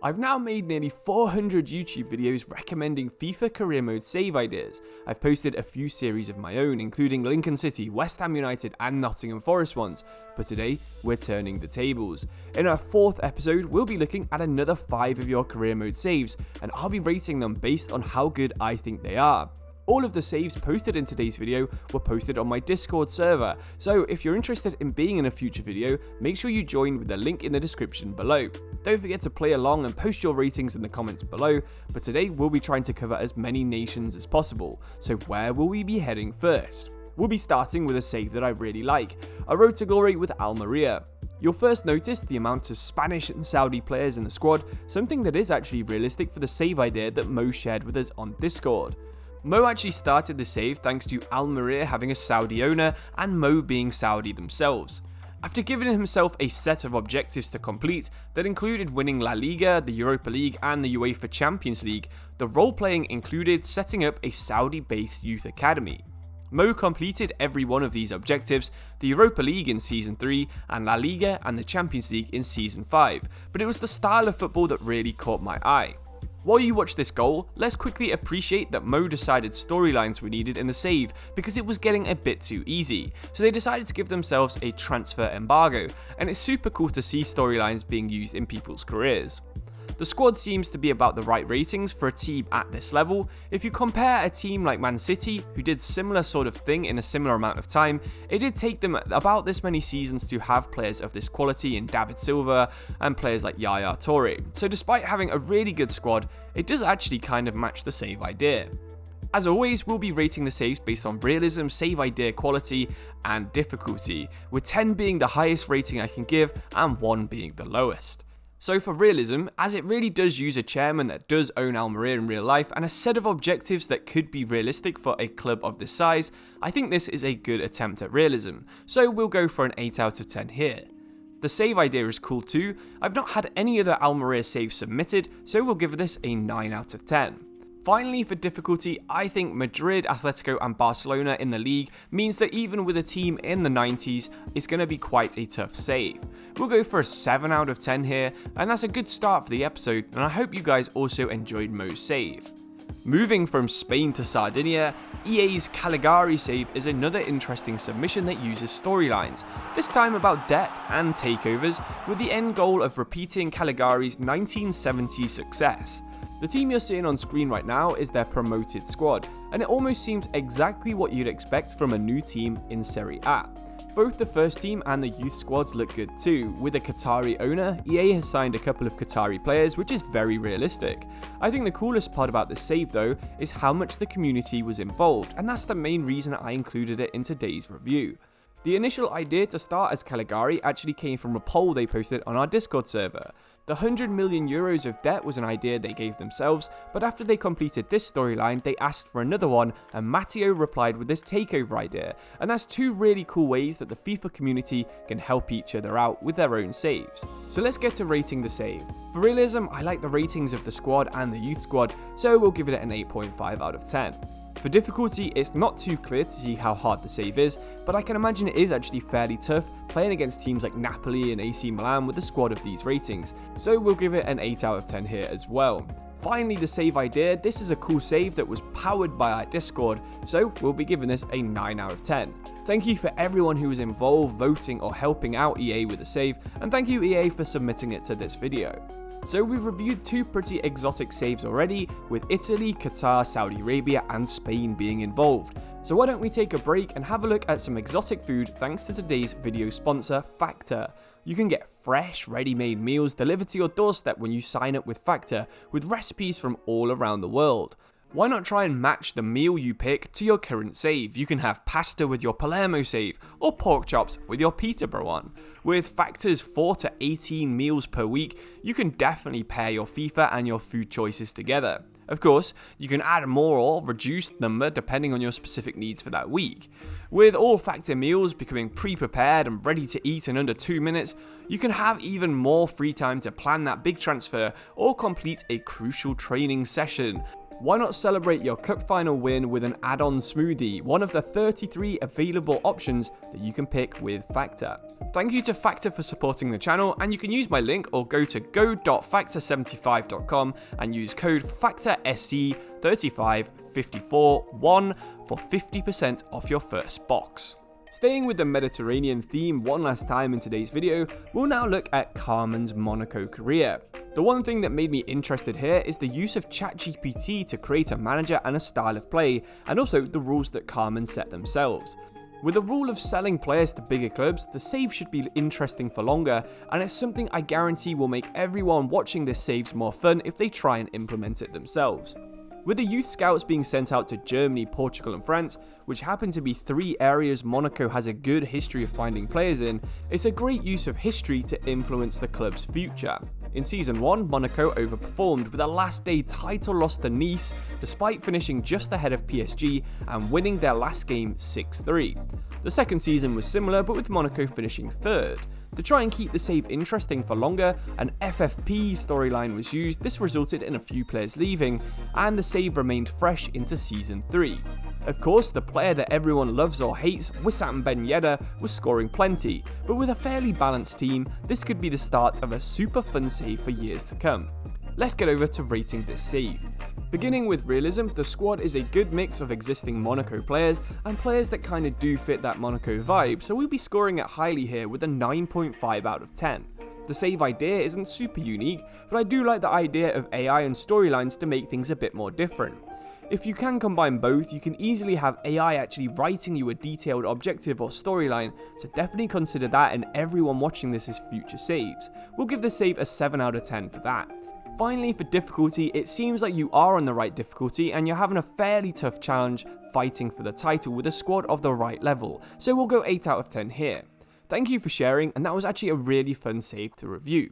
I've now made nearly 400 YouTube videos recommending FIFA career mode save ideas. I've posted a few series of my own, including Lincoln City, West Ham United and Nottingham Forest ones, but today we're turning the tables. In our 4th episode, we'll be looking at another 5 of your career mode saves, and I'll be rating them based on how good I think they are. All of the saves posted in today's video were posted on my Discord server, so if you're interested in being in a future video, make sure you join with the link in the description below. Don't forget to play along and post your ratings in the comments below, but today we'll be trying to cover as many nations as possible, so where will we be heading first? We'll be starting with a save that I really like, a road to glory with Almeria. You'll first notice the amount of Spanish and Saudi players in the squad, something that is actually realistic for the save idea that Mo shared with us on Discord. Mo actually started the save thanks to Almeria having a Saudi owner and Mo being Saudi themselves. After giving himself a set of objectives to complete that included winning La Liga, the Europa League and the UEFA Champions League, the role-playing included setting up a Saudi-based youth academy. Mo completed every one of these objectives, the Europa League in Season 3 and La Liga and the Champions League in Season 5, but it was the style of football that really caught my eye. While you watch this goal, let's quickly appreciate that Mo decided storylines were needed in the save because it was getting a bit too easy, so they decided to give themselves a transfer embargo, and it's super cool to see storylines being used in people's careers. The squad seems to be about the right ratings for a team at this level. If you compare a team like Man City, who did similar sort of thing in a similar amount of time, it did take them about this many seasons to have players of this quality in David Silva and players like Yaya Toure. So despite having a really good squad, it does actually kind of match the save idea. As always, we'll be rating the saves based on realism, save idea quality, and difficulty, with 10 being the highest rating I can give and 1 being the lowest. So for realism, as it really does use a chairman that does own Almeria in real life and a set of objectives that could be realistic for a club of this size, I think this is a good attempt at realism, so we'll go for an 8 out of 10 here. The save idea is cool too. I've not had any other Almeria saves submitted, so we'll give this a 9 out of 10. Finally, for difficulty, I think Madrid, Atletico and Barcelona in the league means that even with a team in the 90s, it's going to be quite a tough save. We'll go for a 7 out of 10 here, and that's a good start for the episode, and I hope you guys also enjoyed Mo's save. Moving from Spain to Sardinia, EA's Caligari save is another interesting submission that uses storylines, this time about debt and takeovers, with the end goal of repeating Caligari's 1970s success. The team you're seeing on screen right now is their promoted squad, and it almost seems exactly what you'd expect from a new team in Serie A. Both the first team and the youth squads look good too. With a Qatari owner, EA has signed a couple of Qatari players, which is very realistic. I think the coolest part about this save though is how much the community was involved, and that's the main reason I included it in today's review. The initial idea to start as Caligari actually came from a poll they posted on our Discord server. The 100 million euros of debt was an idea they gave themselves, but after they completed this storyline, they asked for another one, and Matteo replied with this takeover idea, and that's 2 really cool ways that the FIFA community can help each other out with their own saves. So let's get to rating the save. For realism, I like the ratings of the squad and the youth squad, so we'll give it an 8.5 out of 10. For difficulty, it's not too clear to see how hard the save is, but I can imagine it is actually fairly tough playing against teams like Napoli and AC Milan with a squad of these ratings, so we'll give it an 8 out of 10 here as well. Finally, the save idea, this is a cool save that was powered by our Discord, so we'll be giving this a 9 out of 10. Thank you for everyone who was involved voting or helping out EA with the save, and thank you EA for submitting it to this video. So we've reviewed 2 pretty exotic saves already, with Italy, Qatar, Saudi Arabia and Spain being involved. So why don't we take a break and have a look at some exotic food thanks to today's video sponsor, Factor. You can get fresh, ready-made meals delivered to your doorstep when you sign up with Factor, with recipes from all around the world. Why not try and match the meal you pick to your current save? You can have pasta with your Palermo save, or pork chops with your Peterborough one. With Factor's 4 to 18 meals per week, you can definitely pair your FIFA and your food choices together. Of course, you can add more or reduced number depending on your specific needs for that week. With all Factor meals becoming pre-prepared and ready to eat in under 2 minutes, you can have even more free time to plan that big transfer or complete a crucial training session. Why not celebrate your cup final win with an add-on smoothie, one of the 33 available options that you can pick with Factor. Thank you to Factor for supporting the channel, and you can use my link or go to go.factor75.com and use code FACTORSC35541 for 50% off your first box. Staying with the Mediterranean theme one last time in today's video, we'll now look at Carmen's Monaco career. The one thing that made me interested here is the use of ChatGPT to create a manager and a style of play, and also the rules that Carmen set themselves. With the rule of selling players to bigger clubs, the save should be interesting for longer, and it's something I guarantee will make everyone watching this saves more fun if they try and implement it themselves. With the youth scouts being sent out to Germany, Portugal and France, which happen to be 3 areas Monaco has a good history of finding players in, it's a great use of history to influence the club's future. In Season 1, Monaco overperformed with a last day title loss to Nice, despite finishing just ahead of PSG and winning their last game 6-3. The second season was similar, but with Monaco finishing 3rd. To try and keep the save interesting for longer, an FFP storyline was used. This resulted in a few players leaving, and the save remained fresh into Season 3. Of course, the player that everyone loves or hates, Wissam Ben Yedder, was scoring plenty, but with a fairly balanced team, this could be the start of a super fun save for years to come. Let's get over to rating this save. Beginning with realism, the squad is a good mix of existing Monaco players and players that kinda do fit that Monaco vibe, so we'll be scoring it highly here with a 9.5 out of 10. The save idea isn't super unique, but I do like the idea of AI and storylines to make things a bit more different. If you can combine both, you can easily have AI actually writing you a detailed objective or storyline, so definitely consider that, and everyone watching this as future saves. We'll give the save a 7 out of 10 for that. Finally, for difficulty, it seems like you are on the right difficulty and you're having a fairly tough challenge fighting for the title with a squad of the right level, so we'll go 8 out of 10 here. Thank you for sharing, and that was actually a really fun save to review.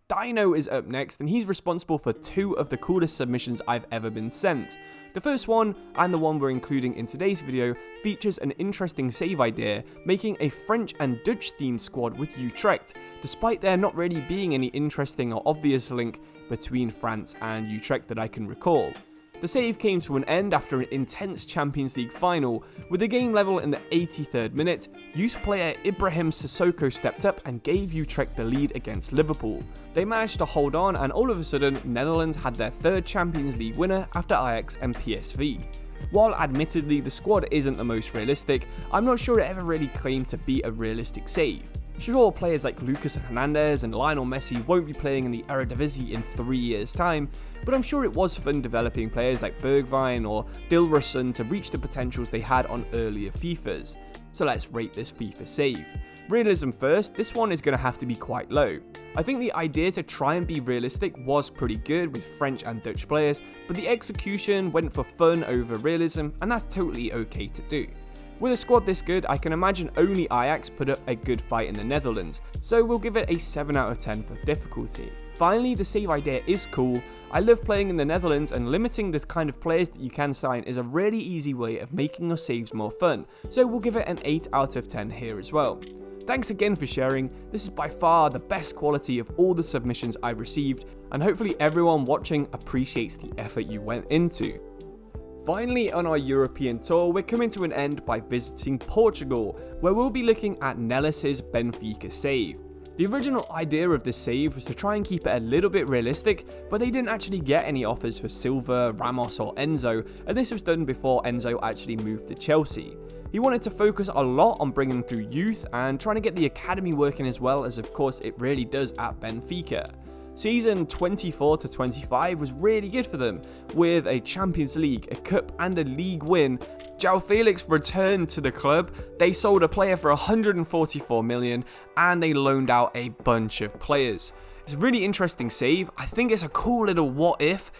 Dino is up next, and he's responsible for 2 of the coolest submissions I've ever been sent. The first one, and the one we're including in today's video, features an interesting save idea, making a French and Dutch themed squad with Utrecht, despite there not really being any interesting or obvious link between France and Utrecht that I can recall. The save came to an end after an intense Champions League final. With the game level in the 83rd minute, youth player Ibrahim Sissoko stepped up and gave Utrecht the lead against Liverpool. They managed to hold on, and all of a sudden, Netherlands had their 3rd Champions League winner after Ajax and PSV. While admittedly the squad isn't the most realistic, I'm not sure it ever really claimed to be a realistic save. Sure, players like Lucas Hernandez and Lionel Messi won't be playing in the Eredivisie in 3 years' time, but I'm sure it was fun developing players like Bergwijn or Dilrosun to reach the potentials they had on earlier FIFAs. So let's rate this FIFA save. Realism first, this one is going to have to be quite low. I think the idea to try and be realistic was pretty good with French and Dutch players, but the execution went for fun over realism, and that's totally okay to do. With a squad this good, I can imagine only Ajax put up a good fight in the Netherlands, so we'll give it a 7 out of 10 for difficulty. Finally, the save idea is cool. I love playing in the Netherlands, and limiting this kind of players that you can sign is a really easy way of making your saves more fun, so we'll give it an 8 out of 10 here as well. Thanks again for sharing. This is by far the best quality of all the submissions I've received, and hopefully everyone watching appreciates the effort you went into. Finally, on our European tour, we're coming to an end by visiting Portugal, where we'll be looking at Nellis's Benfica save. The original idea of this save was to try and keep it a little bit realistic, but they didn't actually get any offers for Silva, Ramos or Enzo, and this was done before Enzo actually moved to Chelsea. He wanted to focus a lot on bringing through youth and trying to get the academy working as well, as of course it really does at Benfica. Season 24 to 25 was really good for them, with a Champions League, a Cup and a League win. João Felix returned to the club, they sold a player for 144 million, and they loaned out a bunch of players. It's a really interesting save. I think it's a cool little what if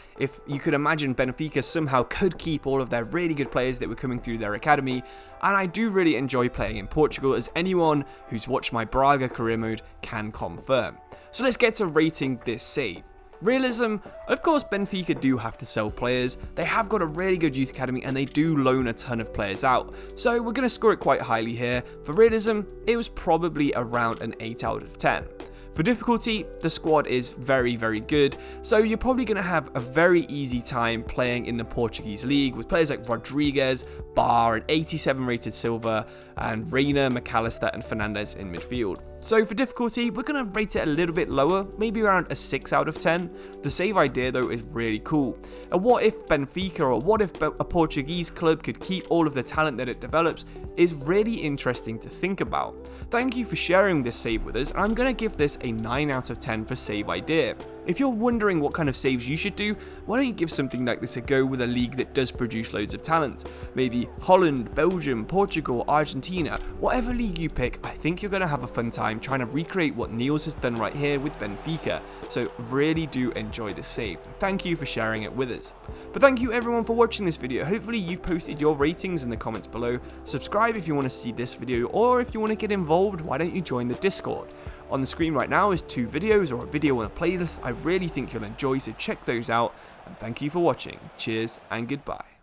you could imagine Benfica somehow could keep all of their really good players that were coming through their academy, and I do really enjoy playing in Portugal, as anyone who's watched my Braga career mode can confirm. So let's get to rating this save. Realism, of course Benfica do have to sell players, they have got a really good youth academy and they do loan a ton of players out, so we're going to score it quite highly here. For realism, it was probably around an 8 out of 10. For difficulty, the squad is very good, so you're probably going to have a very easy time playing in the Portuguese league with players like Rodriguez, Barr, and 87 rated Silva, and Reina, McAllister, and Fernandez in midfield. So for difficulty, we're going to rate it a little bit lower, maybe around a 6 out of 10. The save idea though is really cool. And what if Benfica, or what if a Portuguese club could keep all of the talent that it develops, is really interesting to think about. Thank you for sharing this save with us. I'm going to give this a 9 out of 10 for save idea. If you're wondering what kind of saves you should do, why don't you give something like this a go with a league that does produce loads of talent? Maybe Holland, Belgium, Portugal, Argentina, whatever league you pick, I think you're going to have a fun time trying to recreate what Niels has done right here with Benfica. So really do enjoy this save. Thank you for sharing it with us. But thank you everyone for watching this video. Hopefully you've posted your ratings in the comments below. Subscribe if you want to see this video, or if you want to get involved, why don't you join the Discord? On the screen right now is 2 videos or a video on a playlist I really think you'll enjoy, so check those out, and thank you for watching. Cheers and goodbye.